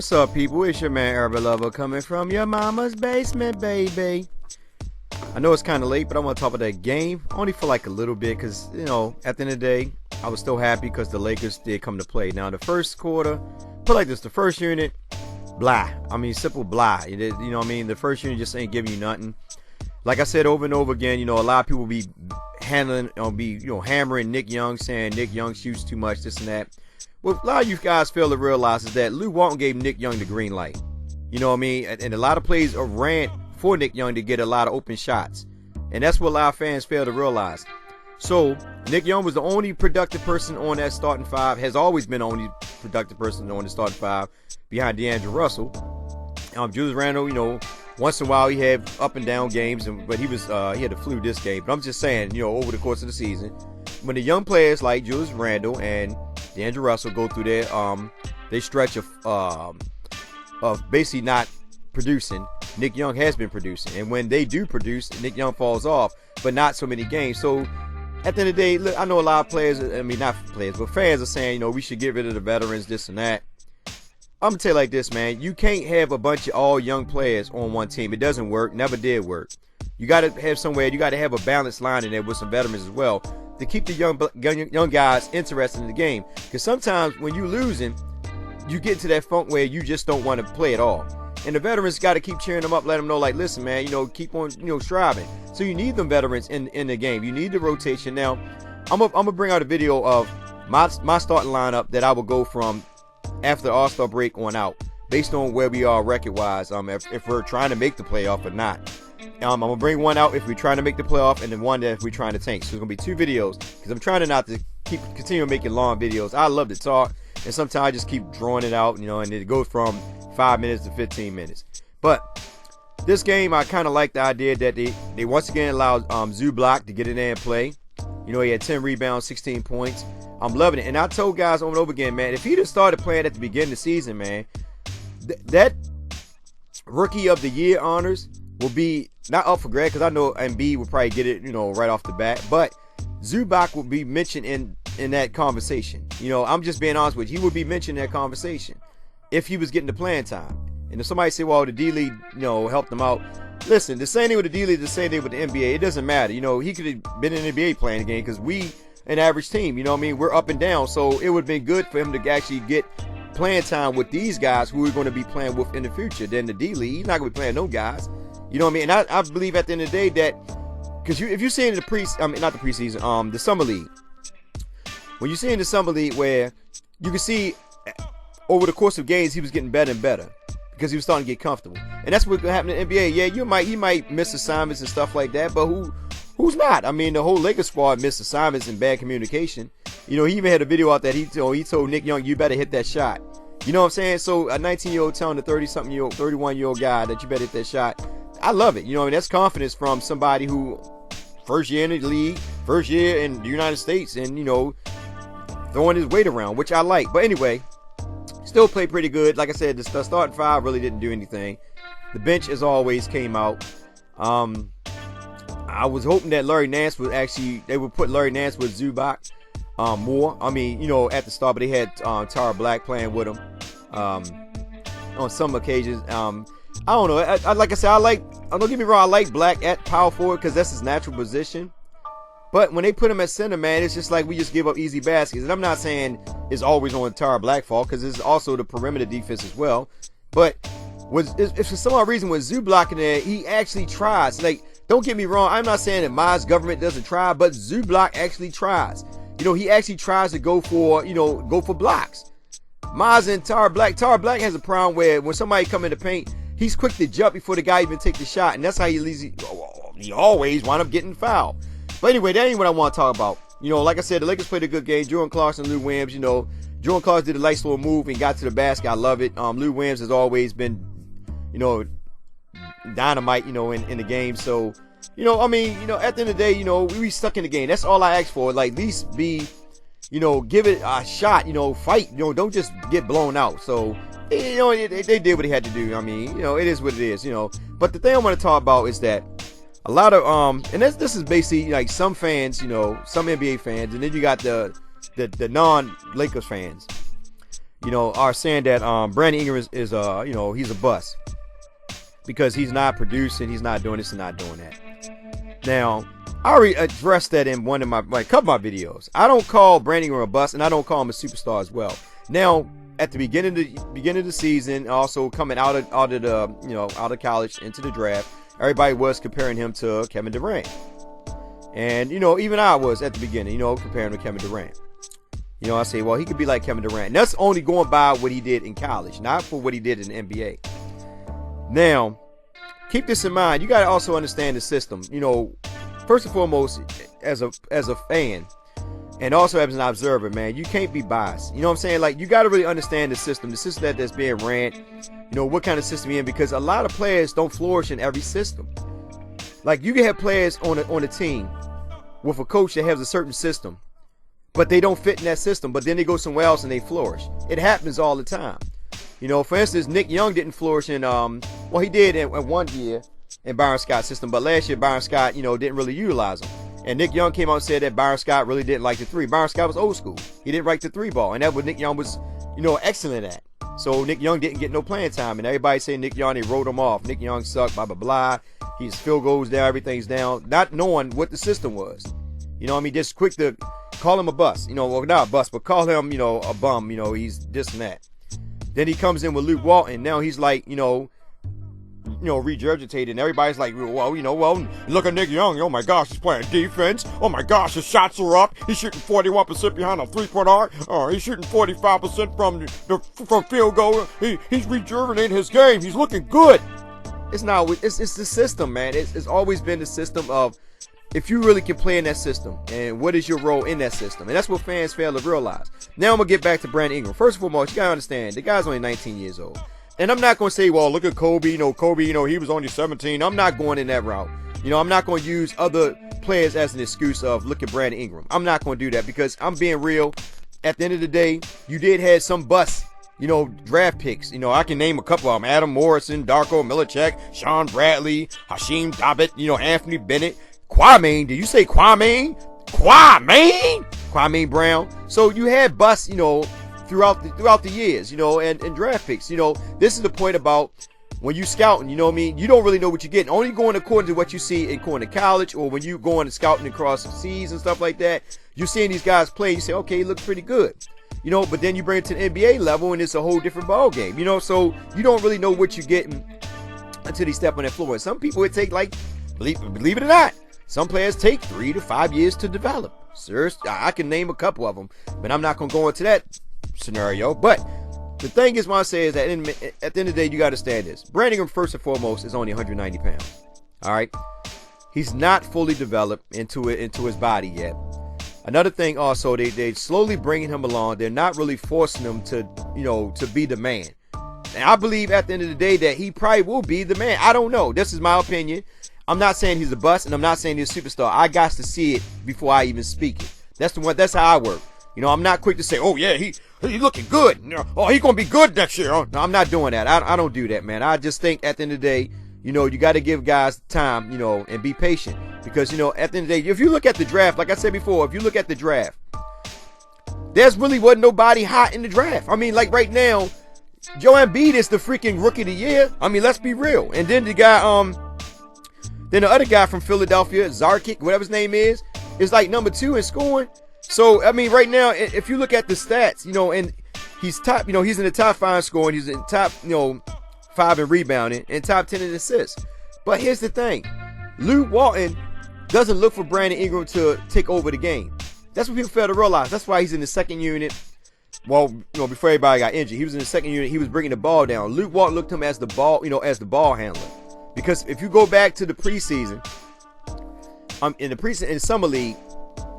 What's up, people? It's your man, Urban Lover, coming from your mama's basement, baby. I know it's kind of late, but I want to talk about that game only for like a little bit because, you know, at the end of the day, I was still happy because the Lakers did come to play. Now, the first quarter, put like this, the first unit, blah. I mean, simple blah. You know what I mean? The first unit just ain't giving you nothing. Like I said over and over again, you know, a lot of people be hammering Nick Young, saying Nick Young shoots too much, this and that. What a lot of you guys fail to realize is that Lou Walton gave Nick Young the green light. You know what I mean? And a lot of plays are ran for Nick Young to get a lot of open shots. And that's what a lot of fans fail to realize. So, Nick Young was the only productive person on that starting five, has always been the only productive person on the starting five behind DeAndre Russell. Julius Randle, you know, once in a while he had up and down games, but he had the flu this game. But I'm just saying, you know, over the course of the season, when the young players like Julius Randle and DeAndre Russell go through their stretch of basically not producing, Nick Young has been producing. And when they do produce, Nick Young falls off, but not so many games. So at the end of the day, look, I know a lot of players, I mean not players, but fans are saying, you know, we should get rid of the veterans, this and that. I'm going to tell you like this, man. You can't have a bunch of all young players on one team. It doesn't work. Never did work. You got to have somewhere, you got to have a balanced line in there with some veterans as well to keep the young guys interested in the game. Because sometimes when you're losing, you get to that funk where you just don't want to play at all. And the veterans got to keep cheering them up, let them know, like, listen, man, you know, keep on, you know, striving. So you need them veterans in the game. You need the rotation. Now, I'm gonna bring out a video of my starting lineup that I will go from after the All-Star break on out, based on where we are record-wise, if we're trying to make the playoff or not. I'm going to bring one out if we're trying to make the playoff, and then one that if we're trying to tank. So it's going to be two videos, because I'm trying to not to continue making long videos. I love to talk, and sometimes I just keep drawing it out, you know, and it goes from 5 minutes to 15 minutes. But this game, I kind of like the idea that they once again allowed Zubac to get in there and play. You know, he had 10 rebounds, 16 points. I'm loving it. And I told guys over and over again, man, if he'd have started playing at the beginning of the season, man, that Rookie of the Year honors will be not up for grabs, because I know Embiid will probably get it, you know, right off the bat. But Zubac will be mentioned in that conversation. You know, I'm just being honest with you. He would be mentioned in that conversation if he was getting the playing time. And if somebody say, well, the D-League, you know, helped him out. Listen, the same thing with the D-League, the same thing with the NBA. It doesn't matter. You know, he could have been in the NBA playing the game, because we an average team, you know what I mean? We're up and down. So it would have been good for him to actually get playing time with these guys who we're going to be playing with in the future. Then the D-League, he's not going to be playing no guys. You know what I mean? And I believe at the end of the day that, because if you see in the Summer League, when you see in the Summer League where you can see over the course of games he was getting better and better because he was starting to get comfortable. And that's what happened in the NBA. Yeah, he might miss assignments and stuff like that, but who's not? I mean, the whole Lakers squad missed assignments and bad communication. You know, he even had a video out that he told Nick Young, you better hit that shot. You know what I'm saying? So a 19-year-old telling a 31-year-old guy that you better hit that shot. I love it. You know, I mean, that's confidence from somebody who first year in the league, first year in the United States, and, you know, throwing his weight around, which I like. But anyway, still played pretty good. Like I said, the starting five really didn't do anything. The bench, as always, came out. I was hoping that they would put Larry Nance with Zubac more. I mean, you know, at the start, but they had Tara Black playing with him on some occasions. I don't know. Like I said, don't get me wrong, I like Black at power forward because that's his natural position. But when they put him at center, man, it's just like we just give up easy baskets. And I'm not saying it's always on Tara Black fault, because it's also the perimeter defense as well. But if for some odd reason with Zubac in there, he actually tries. Like, don't get me wrong, I'm not saying that Ma's government doesn't try, but Zubac actually tries. You know, he actually tries to go for blocks. Maz and Tara Black has a problem where when somebody come in the paint, he's quick to jump before the guy even take the shot, and that's how he always wind up getting fouled. But anyway, that ain't what I want to talk about. You know, like I said, the Lakers played a good game. Jordan Clarkson, Lou Williams, you know, Jordan Clarkson did a nice little move and got to the basket. I love it. Lou Williams has always been, you know, dynamite, you know, in the game. So, you know, I mean, you know, at the end of the day, you know, we stuck in the game. That's all I ask for. Like, at least be, you know, give it a shot, you know, fight, you know, don't just get blown out. So, you know, they did what they had to do. I mean, you know, it is what it is, you know. But the thing I want to talk about is that a lot of and this is basically like some fans, you know, some NBA fans, and then you got the non-Lakers fans. are saying that Brandon Ingram is he's a bust because he's not producing, he's not doing this and not doing that. Now, I already addressed that in one of my couple of my videos. I don't call Brandon Ingram a bust, and I don't call him a superstar as well. Now, at the beginning of the season, also coming out of college into the draft, everybody was comparing him to Kevin Durant, and even I was at the beginning, comparing him to Kevin Durant. I say, well, he could be like Kevin Durant. And that's only going by what he did in college, not for what he did in the NBA. Now, keep this in mind. You got to also understand the system. First and foremost, as a fan, and also as an observer, man, you can't be biased. You know what I'm saying? Like, you got to really understand the system that's being ran. What kind of system you're in, because a lot of players don't flourish in every system. Like, you can have players on a team with a coach that has a certain system, but they don't fit in that system, but then they go somewhere else and they flourish. It happens all the time. For instance, Nick Young didn't flourish in, he did in 1 year in Byron Scott's system, but last year Byron Scott, didn't really utilize him. And Nick Young came out and said that Byron Scott really didn't like the three. Byron Scott was old school. He didn't like the three ball, and that's what Nick Young was, excellent at. So Nick Young didn't get no playing time, and everybody saying Nick Young, they wrote him off. Nick Young sucked, blah, blah, blah. His field goals down, everything's down, not knowing what the system was. Just quick to call him a bust. Well, not a bust, but call him, a bum. He's this and that. Then he comes in with Luke Walton. Now he's like, regurgitated, and everybody's like, well, look at Nick Young. Oh my gosh, he's playing defense. Oh my gosh, his shots are up. He's shooting 41% behind a three-point arc. He's shooting 45% from field goal. He's rejuvenating his game. He's looking good. It's not. It's the system, man. It's always been the system of, if you really can play in that system, and what is your role in that system, and that's what fans fail to realize. Now I'm gonna get back to Brandon Ingram. First and foremost, you gotta understand the guy's only 19 years old. And I'm not going to say, well, look at Kobe. Kobe, he was only 17. I'm not going in that route. I'm not going to use other players as an excuse of, look at Brandon Ingram. I'm not going to do that, because I'm being real. At the end of the day, you did have some busts, draft picks. I can name a couple of them. Adam Morrison, Darko Milicic, Sean Bradley, Hashim Thabit, Anthony Bennett, Kwame. Did you say Kwame? Kwame Brown. So you had busts, throughout the years, and draft picks. This is the point about when you scouting, you don't really know what you're getting. Only going according to what you see in going to college, or when you going to scouting across the seas and stuff like that. You're seeing these guys play, you say, okay, he looks pretty good. But then you bring it to the NBA level and it's a whole different ball game, so you don't really know what you're getting until they step on that floor. And some people, it take believe it or not, some players take 3 to 5 years to develop. Seriously, I can name a couple of them, but I'm not going to go into that scenario. But the thing is, what I say is that at the end of the day, you got to understand this. Brandon Ingram, first and foremost, is only 190 pounds. All right, he's not fully developed into his body yet. Another thing, also, they slowly bringing him along. They're not really forcing him to be the man. And I believe at the end of the day that he probably will be the man. I don't know. This is my opinion. I'm not saying he's a bust, and I'm not saying he's a superstar. I got to see it before I even speak it. That's how I work. I'm not quick to say, oh yeah, he's looking good. Oh, he's gonna be good next year. No, I'm not doing that. I don't do that, man. I just think at the end of the day, you got to give guys time, and be patient, because at the end of the day, if you look at the draft, like I said before, if you look at the draft, there's really wasn't nobody hot in the draft. Like right now, Joe Embiid is the freaking rookie of the year. Let's be real. And then the guy, then the other guy from Philadelphia, Zarkic, whatever his name is like number 2 in scoring. So, right now, if you look at the stats, and he's top, he's in the top 5 in scoring, he's in top, 5 in rebounding, and top 10 in assists. But here's the thing. Luke Walton doesn't look for Brandon Ingram to take over the game. That's what people fail to realize. That's why he's in the second unit. Well, before everybody got injured, he was in the second unit. He was bringing the ball down. Luke Walton looked at him as the ball, as the ball handler. Because if you go back to the preseason, in summer league,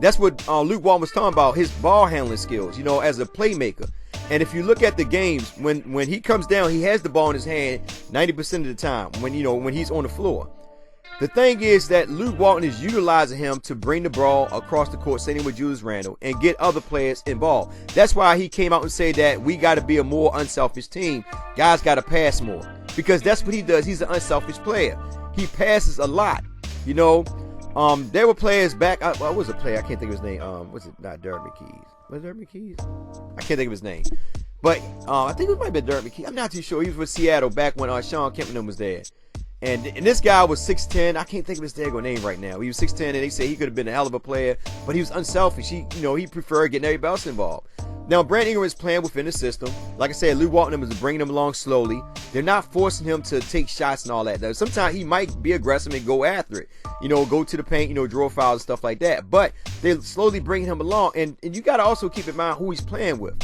that's what Luke Walton was talking about, his ball handling skills, as a playmaker. And if you look at the games, when he comes down, he has the ball in his hand 90% of the time when he's on the floor. The thing is that Luke Walton is utilizing him to bring the ball across the court, sitting with Julius Randle, and get other players involved. That's why he came out and said that we got to be a more unselfish team. Guys got to pass more, because that's what he does. He's an unselfish player. He passes a lot. There were players back. What was a player? I can't think of his name. Was it not Derek McKees? Was it Derek McKees? I can't think of his name. But I think it might have been Dirk McKee. I'm not too sure. He was with Seattle back when Sean Kempman was there. And this guy was 6'10". I can't think of his daggone name right now. He was 6'10", and they say he could have been a hell of a player, but he was unselfish. He preferred getting everybody else involved. Now, Brandon Ingram is playing within the system. Like I said, Lou Walton is bringing him along slowly. They're not forcing him to take shots and all that. Now, sometimes he might be aggressive and go after it. Go to the paint, draw fouls and stuff like that. But they're slowly bringing him along. And you got to also keep in mind who he's playing with.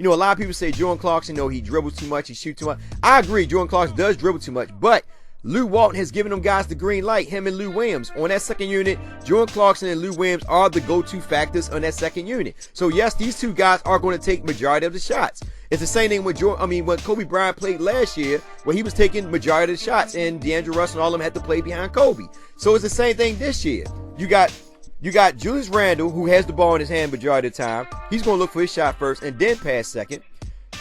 A lot of people say Jordan Clarkson, he dribbles too much, he shoots too much. I agree, Jordan Clarkson does dribble too much, but Lou Walton has given them guys the green light, him and Lou Williams. On that second unit, Jordan Clarkson and Lou Williams are the go-to factors on that second unit. So yes, these two guys are going to take majority of the shots. It's the same thing when Kobe Bryant played last year, where he was taking majority of the shots, and D'Angelo Russell and all of them had to play behind Kobe. So it's the same thing this year. You got Julius Randle, who has the ball in his hand majority of the time. He's going to look for his shot first and then pass second.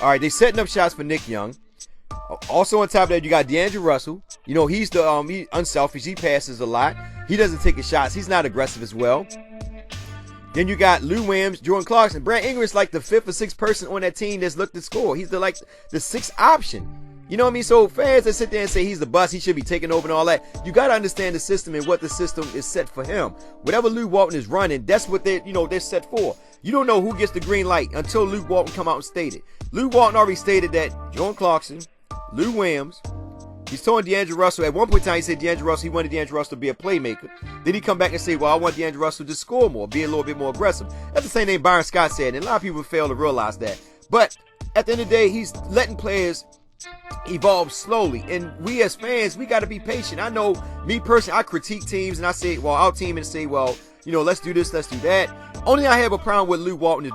All right, they're setting up shots for Nick Young. Also on top of that, you got D'Angelo Russell. He's he's unselfish. He passes a lot. He doesn't take his shots. He's not aggressive as well. Then you got Lou Williams, Jordan Clarkson. Brandon Ingram is like the fifth or sixth person on that team that's looked to score. He's the sixth option. So fans that sit there and say he's the bust, he should be taking over and all that, you got to understand the system and what the system is set for him. Whatever Lou Walton is running, that's what they're set for. You don't know who gets the green light until Lou Walton come out and state it. Lou Walton already stated that Jordan Clarkson, Lou Williams, he's telling D'Angelo Russell. At one point in time, he said he wanted D'Angelo Russell to be a playmaker. Then he come back and say, well, I want D'Angelo Russell to score more, be a little bit more aggressive. That's the same thing Byron Scott said, and a lot of people fail to realize that. But at the end of the day, he's letting players evolve slowly, and we as fans, we got to be patient. I know, me personally, I critique teams, and I say, our team, and say, let's do this, let's do that. Only I have a problem with Lou Walton is,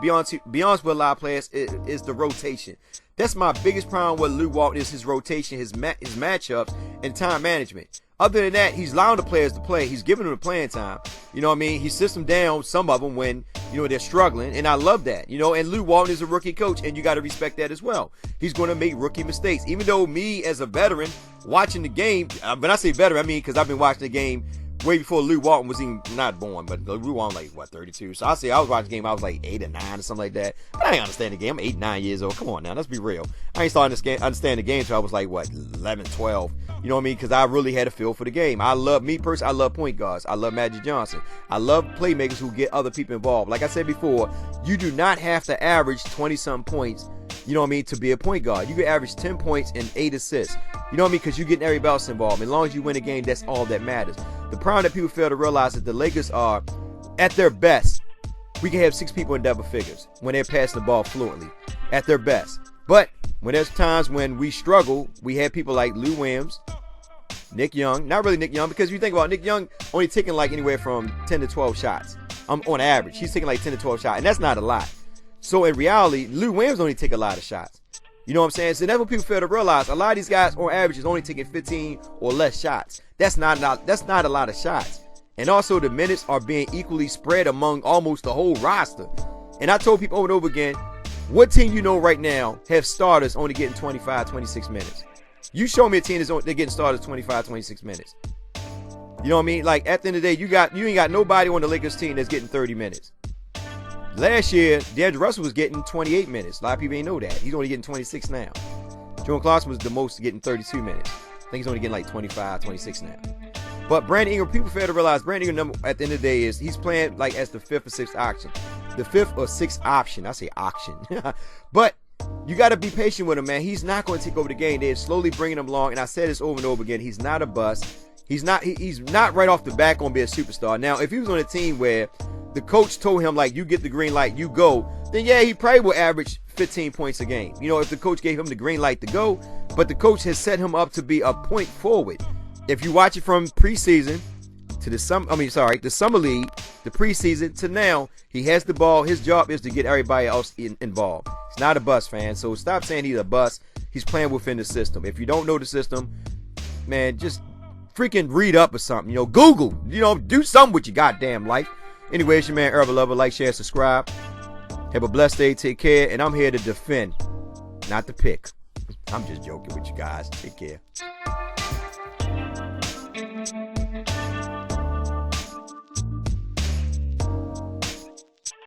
be honest with a lot of players, is the rotation. That's my biggest problem with Lou Walton, is his rotation, his matchups, and time management. Other than that, he's allowing the players to play. He's giving them the playing time. He sits them down, some of them, when, they're struggling. And I love that. And Lou Walton is a rookie coach, and you got to respect that as well. He's going to make rookie mistakes. Even though me, as a veteran, watching the game, when I say veteran, I mean because I've been watching the game way before Lou Walton was even not born, but Lou Walton 32. So I was watching the game, I was 8 or 9 or something like that. But I ain't understand the game. I'm 8, 9 years old. Come on now, let's be real. I ain't starting to understand the game until I was 11, 12. Because I really had a feel for the game. I love point guards. I love Magic Johnson. I love playmakers who get other people involved. Like I said before, you do not have to average 20-something points, to be a point guard. You can average 10 points and 8 assists. Because you're getting everybody else involved. As long as you win a game, that's all that matters. The problem that people fail to realize is the Lakers are, at their best, we can have 6 people in double figures when they're passing the ball fluently. At their best. But when there's times when we struggle, we have people like Lou Williams, Nick Young. Not really Nick Young, because if you think about it, Nick Young only taking anywhere from 10 to 12 shots. On average, he's taking 10 to 12 shots, and that's not a lot. So in reality, Lou Williams only take a lot of shots. You know what I'm saying? So that's what people fail to realize. A lot of these guys on average is only taking 15 or less shots. That's not a lot of shots. And also the minutes are being equally spread among almost the whole roster. And I told people over and over again, what team right now have starters only getting 25, 26 minutes? You show me a team they're getting starters 25, 26 minutes. You know what I mean? At the end of the day, you ain't got nobody on the Lakers team that's getting 30 minutes. Last year, D'Angelo Russell was getting 28 minutes. A lot of people ain't know that. He's only getting 26 now. Jordan Clarkson was the most getting 32 minutes. I think he's only getting 25, 26 now. But Brandon Ingram, people fail to realize Brandon Ingram at the end of the day is he's playing as the 5th or 6th option. The 5th or 6th option. I say option. But you got to be patient with him, man. He's not going to take over the game. They're slowly bringing him along. And I said this over and over again. He's not a bust. He's not right off the bat going to be a superstar. Now, if he was on a team where the coach told him, you get the green light, you go, then yeah, he probably will average 15 points a game. If the coach gave him the green light to go, but the coach has set him up to be a point forward. If you watch it from preseason to the summer league, the preseason to now, he has the ball. His job is to get everybody else involved. He's not a bust, fan. So stop saying he's a bust. He's playing within the system. If you don't know the system, man, just freaking read up or something. Google. Do something with your goddamn life. Anyway, it's your man, Herbal Lover. Like, share, subscribe. Have a blessed day. Take care. And I'm here to defend, not to pick. I'm just joking with you guys. Take care.